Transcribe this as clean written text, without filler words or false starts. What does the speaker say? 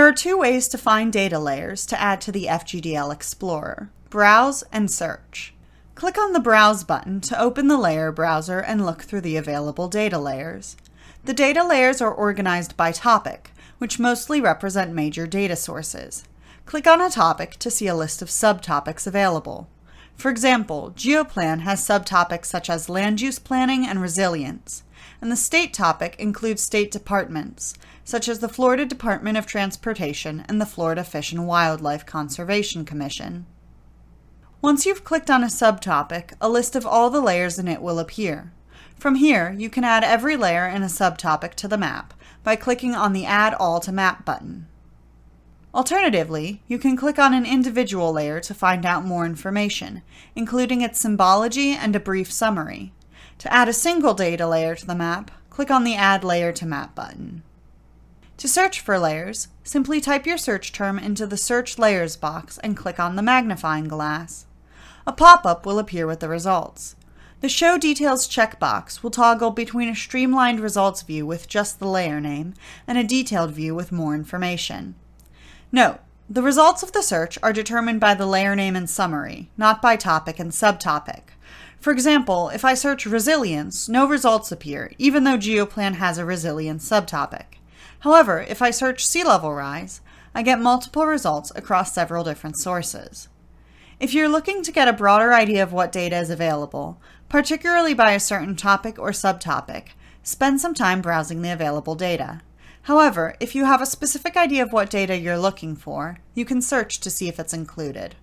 There are two ways to find data layers to add to the FGDL Explorer: Browse and Search. Click on the Browse button to open the layer browser and look through the available data layers. The data layers are organized by topic, which mostly represent major data sources. Click on a topic to see a list of subtopics available. For example, GeoPlan has subtopics such as land use planning and resilience, and the state topic includes state departments, such as the Florida Department of Transportation and the Florida Fish and Wildlife Conservation Commission. Once you've clicked on a subtopic, a list of all the layers in it will appear. From here, you can add every layer in a subtopic to the map by clicking on the Add All to Map button. Alternatively, you can click on an individual layer to find out more information, including its symbology and a brief summary. To add a single data layer to the map, click on the Add Layer to Map button. To search for layers, simply type your search term into the Search Layers box and click on the magnifying glass. A pop-up will appear with the results. The Show Details checkbox will toggle between a streamlined results view with just the layer name and a detailed view with more information. Note: the results of the search are determined by the layer name and summary, not by topic and subtopic. For example, if I search resilience, no results appear, even though GeoPlan has a resilience subtopic. However, if I search sea level rise, I get multiple results across several different sources. If you're looking to get a broader idea of what data is available, particularly by a certain topic or subtopic, spend some time browsing the available data. However, if you have a specific idea of what data you're looking for, you can search to see if it's included.